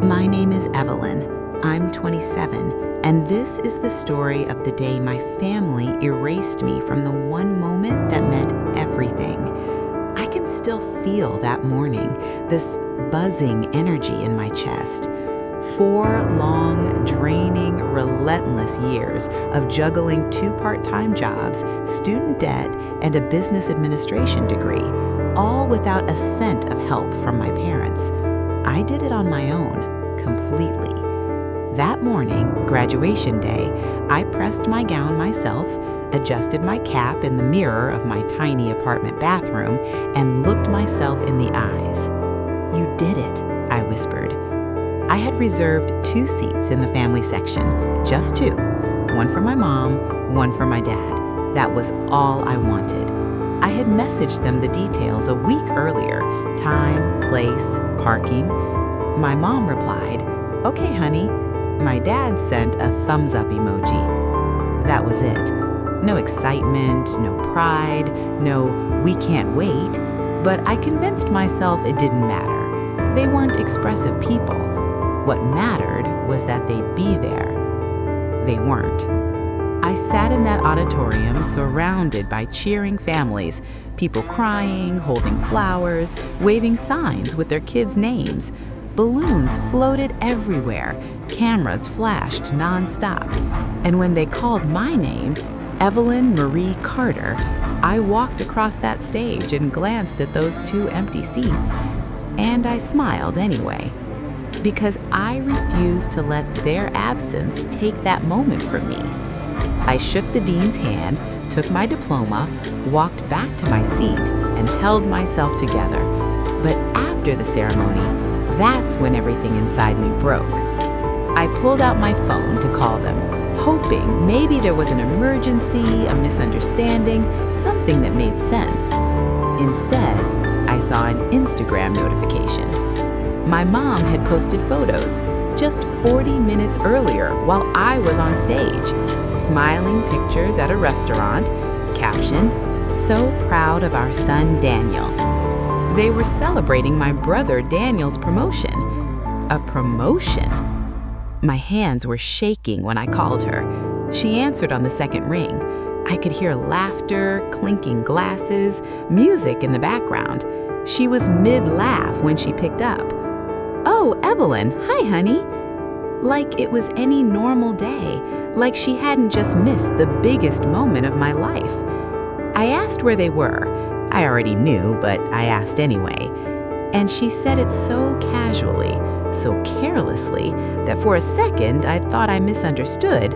My name is Evelyn. I'm 27, and this is the story of the day my family erased me from the one moment that meant everything. I can still feel that morning, this buzzing energy in my chest. 4 long, draining, relentless years of juggling 2 part-time jobs, student debt, and a business administration degree, all without a cent of help from my parents. I did it on my own, completely. That morning, graduation day, I pressed my gown myself, adjusted my cap in the mirror of my tiny apartment bathroom, and looked myself in the eyes. "You did it," I whispered. I had reserved 2 seats in the family section, just 2. One for my mom, one for my dad. That was all I wanted. I had messaged them the details a week earlier, time, place, parking. My mom replied, "Okay, honey." My dad sent a thumbs-up emoji. That was it. No excitement, no pride, no "we can't wait," but I convinced myself it didn't matter. They weren't expressive people. What mattered was that they'd be there. They weren't. I sat in that auditorium surrounded by cheering families, people crying, holding flowers, waving signs with their kids' names. Balloons floated everywhere, cameras flashed nonstop. And when they called my name, Evelyn Marie Carter, I walked across that stage and glanced at those 2 empty seats. And I smiled anyway. Because I refused to let their absence take that moment from me. I shook the dean's hand, took my diploma, walked back to my seat, and held myself together. But after the ceremony, that's when everything inside me broke. I pulled out my phone to call them, hoping maybe there was an emergency, a misunderstanding, something that made sense. Instead, I saw an Instagram notification. My mom had posted photos just 40 minutes earlier while I was on stage, smiling pictures at a restaurant, caption, "So proud of our son Daniel." They were celebrating my brother Daniel's promotion. A promotion? My hands were shaking when I called her. She answered on the second ring. I could hear laughter, clinking glasses, music in the background. She was mid-laugh when she picked up. "Oh, Evelyn, hi, honey." Like it was any normal day, like she hadn't just missed the biggest moment of my life. I asked where they were. I already knew, but I asked anyway. And she said it so casually, so carelessly, that for a second I thought I misunderstood.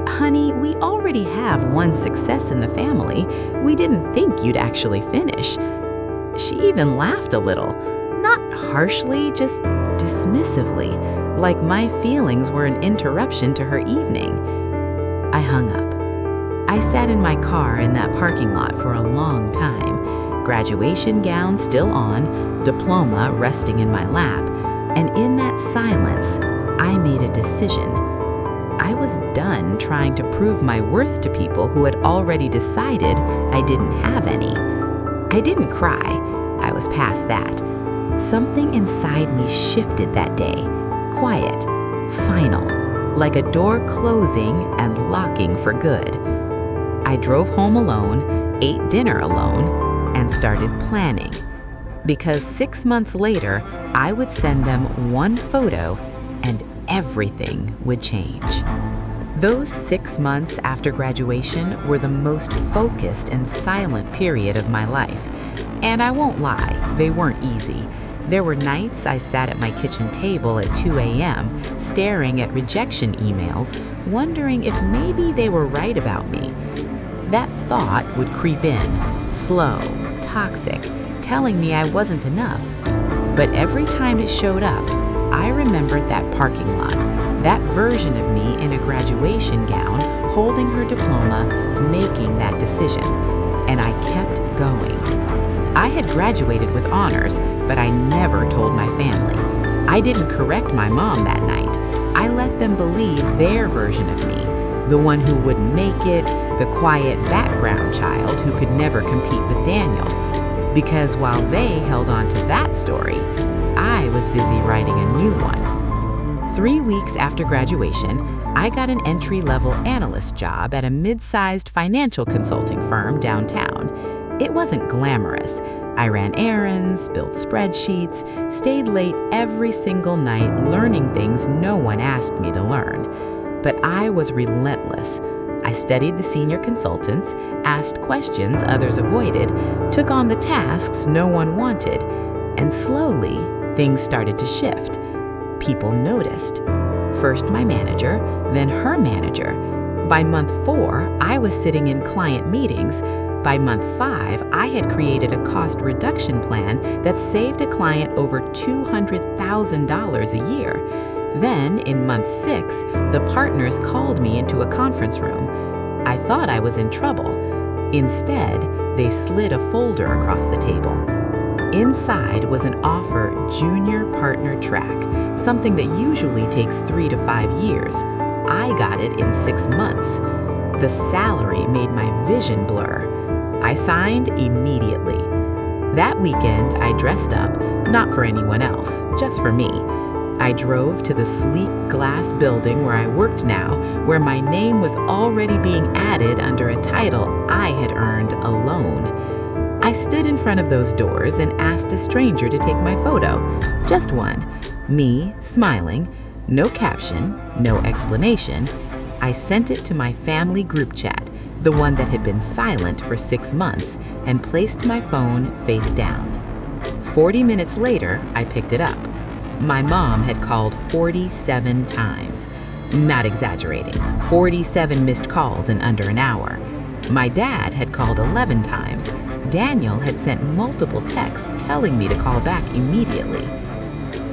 "Honey, we already have one success in the family. We didn't think you'd actually finish." She even laughed a little. Not harshly, just dismissively, like my feelings were an interruption to her evening. I hung up. I sat in my car in that parking lot for a long time, graduation gown still on, diploma resting in my lap, and in that silence, I made a decision. I was done trying to prove my worth to people who had already decided I didn't have any. I didn't cry. I was past that. Something inside me shifted that day, quiet, final, like a door closing and locking for good. I drove home alone, ate dinner alone, and started planning. Because 6 months later, I would send them one photo and everything would change. Those 6 months after graduation were the most focused and silent period of my life. And I won't lie, they weren't easy. There were nights I sat at my kitchen table at 2 a.m., staring at rejection emails, wondering if maybe they were right about me. That thought would creep in, slow, toxic, telling me I wasn't enough. But every time it showed up, I remembered that parking lot, that version of me in a graduation gown, holding her diploma, making that decision. And I kept going. I had graduated with honors, but I never told my family. I didn't correct my mom that night. I let them believe their version of me, the one who wouldn't make it, the quiet background child who could never compete with Daniel. Because while they held on to that story, I was busy writing a new one. 3 weeks after graduation, I got an entry-level analyst job at a mid-sized financial consulting firm downtown. It wasn't glamorous. I ran errands, built spreadsheets, stayed late every single night learning things no one asked me to learn. But I was relentless. I studied the senior consultants, asked questions others avoided, took on the tasks no one wanted, and slowly, things started to shift. People noticed. First my manager, then her manager. By month 4, I was sitting in client meetings. By month 5, I had created a cost reduction plan that saved a client over $200,000 a year. Then, in month 6, the partners called me into a conference room. I thought I was in trouble. Instead, they slid a folder across the table. Inside was an offer junior partner track, something that usually takes 3 to 5 years. I got it in 6 months. The salary made my vision blur. I signed immediately. That weekend, I dressed up, not for anyone else, just for me. I drove to the sleek glass building where I worked now, where my name was already being added under a title I had earned alone. I stood in front of those doors and asked a stranger to take my photo. Just one. Me, smiling. No caption, no explanation. I sent it to my family group chat, the one that had been silent for 6 months, and placed my phone face down. 40 minutes later, I picked it up. My mom had called 47 times. Not exaggerating, 47 missed calls in under an hour. My dad had called 11 times. Daniel had sent multiple texts telling me to call back immediately.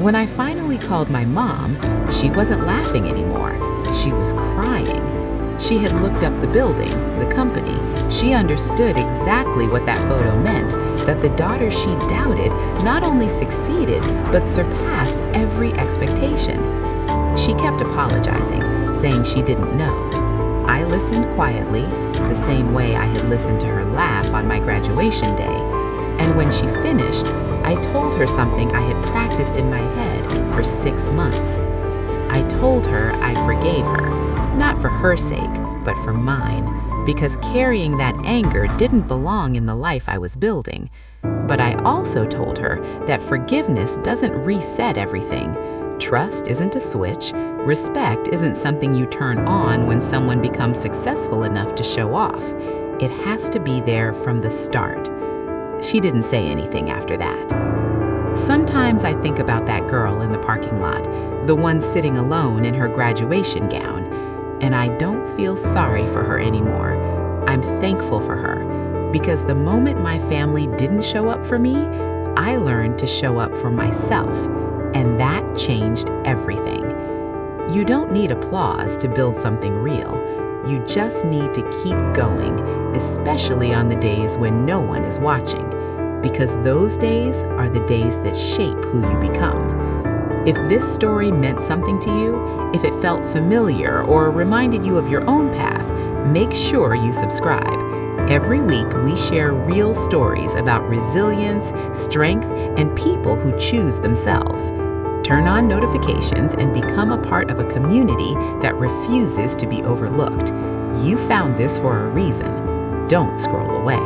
When I finally called my mom, she wasn't laughing anymore. She was crying. She had looked up the building, the company. She understood exactly what that photo meant, that the daughter she doubted not only succeeded, but surpassed every expectation. She kept apologizing, saying she didn't know. I listened quietly, the same way I had listened to her laugh on my graduation day. And when she finished, I told her something I had practiced in my head for 6 months. I told her I forgave her, not for her sake, but for mine, because carrying that anger didn't belong in the life I was building. But I also told her that forgiveness doesn't reset everything. Trust isn't a switch. Respect isn't something you turn on when someone becomes successful enough to show off. It has to be there from the start. She didn't say anything after that. Sometimes I think about that girl in the parking lot, the one sitting alone in her graduation gown, and I don't feel sorry for her anymore. I'm thankful for her, because the moment my family didn't show up for me, I learned to show up for myself, and that changed everything. You don't need applause to build something real. You just need to keep going, especially on the days when no one is watching, because those days are the days that shape who you become. If this story meant something to you, if it felt familiar or reminded you of your own path, make sure you subscribe. Every week, we share real stories about resilience, strength, and people who choose themselves. Turn on notifications and become a part of a community that refuses to be overlooked. You found this for a reason. Don't scroll away.